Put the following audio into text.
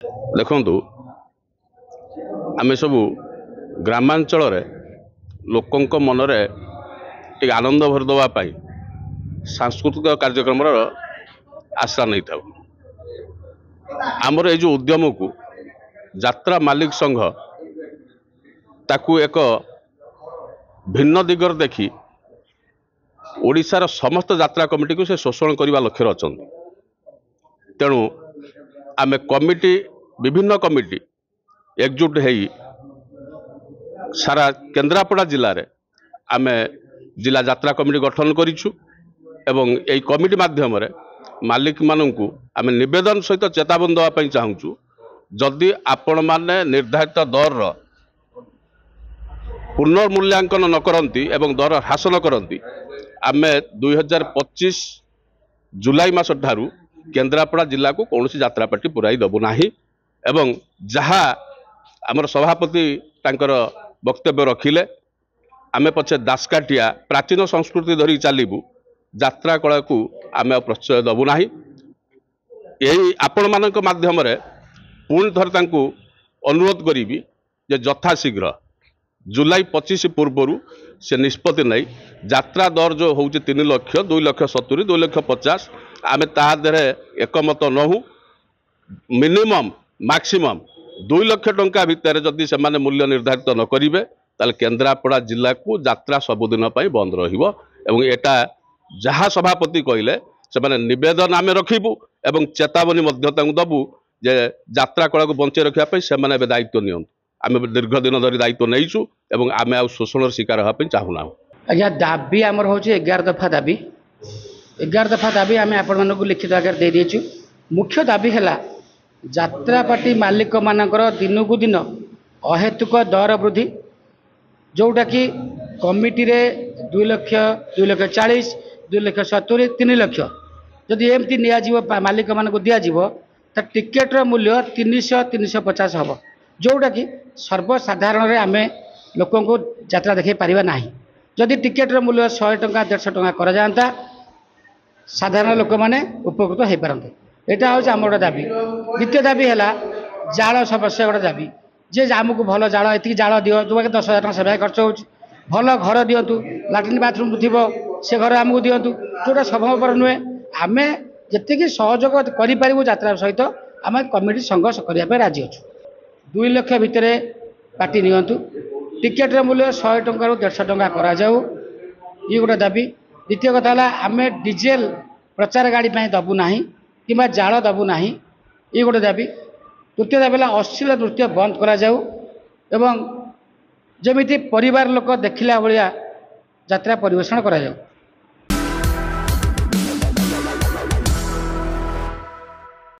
ଦେଖନ୍ତୁ ଆମେ ସବୁ ଗ୍ରାମାଞ୍ଚଳରେ ଲୋକଙ୍କ ମନରେ ଟିକେ ଆନନ୍ଦ ଭରିଦେବା ପାଇଁ ସାଂସ୍କୃତିକ କାର୍ଯ୍ୟକ୍ରମର ଆଶ୍ରା ନେଇଥାଉ। ଆମର ଏଇ ଯେଉଁ ଉଦ୍ୟମକୁ ଯାତ୍ରା ମାଲିକ ସଂଘ ତାକୁ ଏକ ଭିନ୍ନ ଦିଗରେ ଦେଖି ଓଡ଼ିଶାର ସମସ୍ତ ଯାତ୍ରା କମିଟିକୁ ସେ ଶୋଷଣ କରିବା ଲକ୍ଷ୍ୟରେ ଅଛନ୍ତି। ତେଣୁ ଆମେ କମିଟି ବିଭିନ୍ନ କମିଟି एकजुट हो सारा केन्द्रापड़ा जिले में आम जिला यात्रा कमिटी गठन करिछु एवं यही कमिटी माध्यम मालिक मानू आम नवेदन सहित चेतावनी देवाई चाहूँ जदि आपण मैंने निर्धारित दर पुनर्मूल्यांकन न करती एवं दर ह्रास न करती आम 2025 जुलाई मास ठारू केन्द्रापड़ा जिला को कौन यात्रा पार्टी पुराई देबू ना एवं जहाँ आमर सभापति तांकर वक्तव्य रखिले आमे पछे दासकाटिया प्राचीन संस्कृति धरी चलू यात्रा कला को आम प्रश्रय देबू ना यही आपण मानक माध्यम पुणी थर तांकु अनुरोध करी जे यथाशीघ्र जुलाई 25 पूर्वर से निष्पत्ति नहीं यात्रा दर जो हूँ 3 लाख 2 लाख 70 2 लाख 50 आम तादे एकमत नहू मिनिमम मैक्सिमम 2 लाख टंका भितर जदि से मूल्य निर्धारित न करेंगे ताल केन्द्रापड़ा जिला को यात्रा सबुदिन बंद रहा जहाँ सभापति कहले से नवेदन आम रखू एवं चेतावनी दबू जे यात्रा कला को बंचे रखापी से दायित्व नि आम दीर्घ दिन धरी दायित्व नहींचु एवं आम आ शोषण शिकार होगा चाहूना। आज्ञा दाबी आमर हूँ 11 दफा दाबी 11 दफा दाबी आम आपण लिखित आकार दे देचु। मुख्य दाबी है यात्रा पार्टी मालिक मानकर दिनकू दिन अहेतुक दर वृद्धि जोटा कि कमिटी रे 2 लाख 2 लाख 40 2 लाख 70 3 लाख जदि एमती निया मालिक मानक दिज्व तो टिकेटर मूल्य 300 350 हम जोटा कि सर्वसाधारण आम लोक यात्रा देखी पारिबा नाही। जदि टिकेटर मूल्य 100 टंका 150 टंका करा जाता साधारण लोक मैंने उपकृत हो पारते। यहाँ हूँ आम गोटे दाबी। द्वितीय दाबी है जाल समस्या गोटे दाबी जे आमको भल जाल ये जाल दियो जो 10,000 टका सेवा खर्च हो भल घर दिंतु लाट्रिन बाथरूम थी से घर आमको दिंतु जोटा संभवपर नुहे आम जी सहयोग करूँ यात्रा सहित आम कमिटी संघर्ष करने राजी अच्छु। 2 लाख भितर पार्टी नियंतु टिकेटर मूल्य 100 टंका 150 टंका करा जाऊ ये गोटे दाबी। द्वितीय कथा आम डीजेल प्रचार गाड़ी दबू ना कि जाल दबू ना ये गोटे दाबी। तृतीय दाबी अश्लील नृत्य बंद करा जाऊ एवं जमिति परिवार लोक देखिला भाया यात्रा परिवेषण करा जाऊ।